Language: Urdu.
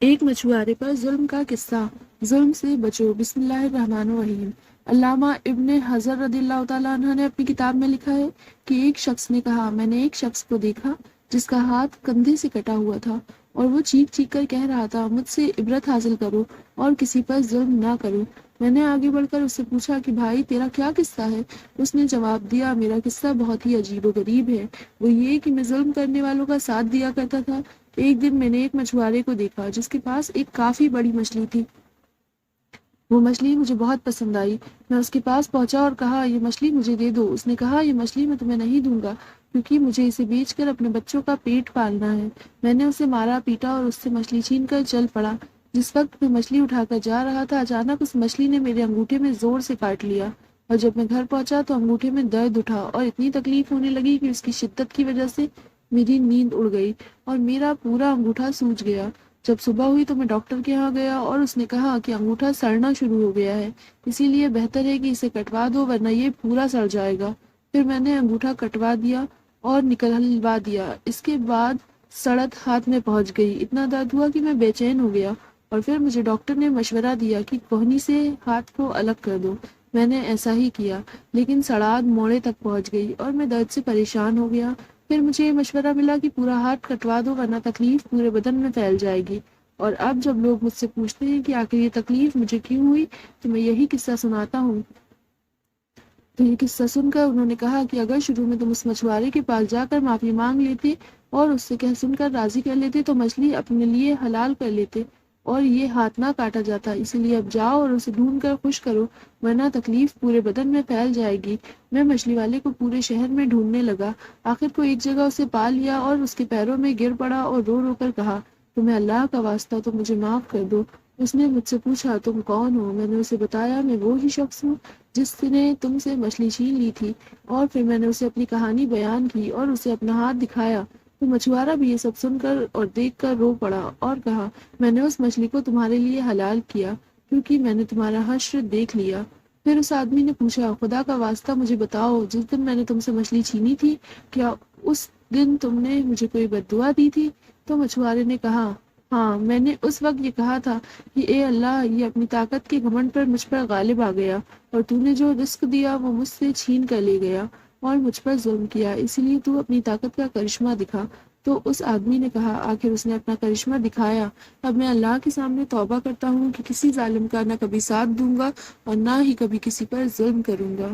ایک مچھوارے پر ظلم کا قصہ۔ ظلم سے بچو۔ بسم اللہ الرحمن الرحیم۔ علامہ ابن حجر رضی اللہ تعالیٰ عنہ نے اپنی کتاب میں لکھا ہے کہ ایک شخص نے کہا، میں نے ایک شخص کو دیکھا جس کا ہاتھ کندھے سے کٹا ہوا تھا اور وہ چیخ چیخ کر کہہ رہا تھا، مجھ سے عبرت حاصل کرو اور کسی پر ظلم نہ کرو۔ میں نے آگے بڑھ کر اس سے پوچھا کہ بھائی تیرا کیا قصہ ہے؟ اس نے جواب دیا، میرا قصہ بہت ہی عجیب و غریب ہے۔ وہ یہ کہ میں ظلم کرنے والوں کا ساتھ دیا کرتا تھا۔ ایک دن میں نے ایک مچھوارے کو دیکھا جس کے پاس ایک کافی بڑی مچھلی تھی۔ وہ مچھلی مجھے بہت پسند آئی۔ میں اس کے پاس پہنچا اور کہا، یہ مچھلی مجھے دے دو۔ اس نے کہا، یہ مچھلی میں تمہیں نہیں دوں گا کیونکہ مجھے اسے بیچ کر اپنے بچوں کا پیٹ پالنا ہے۔ میں نے اسے مارا پیٹا اور اس سے مچھلی چھین کر چل پڑا۔ جس وقت میں مچھلی اٹھا کر جا رہا تھا، اچانک اس مچھلی نے میرے انگوٹھے میں زور سے کاٹ لیا اور جب میں گھر پہنچا تو انگوٹھے میں درد اٹھا اور اتنی تکلیف ہونے لگی کہ اس کی شدت کی وجہ سے میری نیند اڑ گئی اور میرا پورا انگوٹھا سوج گیا۔ جب صبح ہوئی تو میں ڈاکٹر کے ہاں گیا اور اس نے کہا کہ انگوٹھا سڑنا شروع ہو گیا ہے، اسی لیے بہتر ہے کہ اسے کٹوا دو ورنہ یہ پورا سڑ جائے گا۔ پھر میں نے انگوٹھا کٹوا دیا اور نکلوا دیا۔ اس کے بعد سڑت ہاتھ میں پہنچ گئی۔ اتنا درد ہوا کہ میں بے چین ہو گیا اور پھر مجھے ڈاکٹر نے مشورہ دیا کہ کوہنی سے ہاتھ کو الگ کر دو۔ میں نے ایسا ہی کیا لیکن سڑاہٹ موڑے تک پہنچ گئی اور میں درد سے پریشان ہو گیا۔ پھر مجھے یہ مشورہ ملا کہ پورا ہاتھ کٹوا دو ورنہ تکلیف پورے بدن میں پھیل جائے گی۔ اور اب جب لوگ مجھ سے پوچھتے ہیں کہ آخر یہ تکلیف مجھے کیوں ہوئی تو میں یہی قصہ سناتا ہوں۔ تو یہ قصہ سن کر انہوں نے کہا کہ اگر شروع میں تم اس مچھوارے کے پاس جا کر معافی مانگ لیتے اور اس سے کہہ سن کر راضی کر لیتے تو مچھلی اپنے لیے حلال کر لیتے اور یہ ہاتھ نہ کاٹا جاتا۔ اسی لیے اب جاؤ اور اسے ڈھونڈ کر خوش کرو ورنہ تکلیف پورے بدن میں پھیل جائے گی۔ میں مچھلی والے کو پورے شہر میں ڈھونڈنے لگا، آخر کو ایک جگہ اسے پا لیا اور اس کے پیروں میں گر پڑا اور رو رو کر کہا، تمہیں اللہ کا واسطہ تو مجھے معاف کر دو۔ اس نے مجھ سے پوچھا، تم کون ہو؟ میں نے اسے بتایا، میں وہی شخص ہوں جس نے تم سے مچھلی چھین لی تھی۔ اور پھر میں نے اسے اپنی کہانی بیان کی اور اسے اپنا ہاتھ دکھایا۔ تو مچھوارا بھی یہ سب سن کر اور دیکھ کر رو پڑا اور کہا، میں نے اس مچھلی کو تمہارے لیے حلال کیا کیونکہ میں نے تمہارا حشر دیکھ لیا۔ پھر اس آدمی نے پوچھا، خدا کا واسطہ مجھے بتاؤ، جس دن میں نے تم سے مچھلی چھینی تھی کیا اس دن تم نے مجھے کوئی بد دعا دی تھی؟ تو مچھوارے نے کہا، ہاں، میں نے اس وقت یہ کہا تھا کہ اے اللہ، یہ اپنی طاقت کے گھمنڈ پر مجھ پر غالب آ گیا اور تو نے جو رزق دیا وہ مجھ سے چھین کر لے گیا اور مجھ پر ظلم کیا، اسی لیے تو اپنی طاقت کا کرشمہ دکھا۔ تو اس آدمی نے کہا، آخر اس نے اپنا کرشمہ دکھایا، اب میں اللہ کے سامنے توبہ کرتا ہوں کہ کسی ظالم کا نہ کبھی ساتھ دوں گا اور نہ ہی کبھی کسی پر ظلم کروں گا۔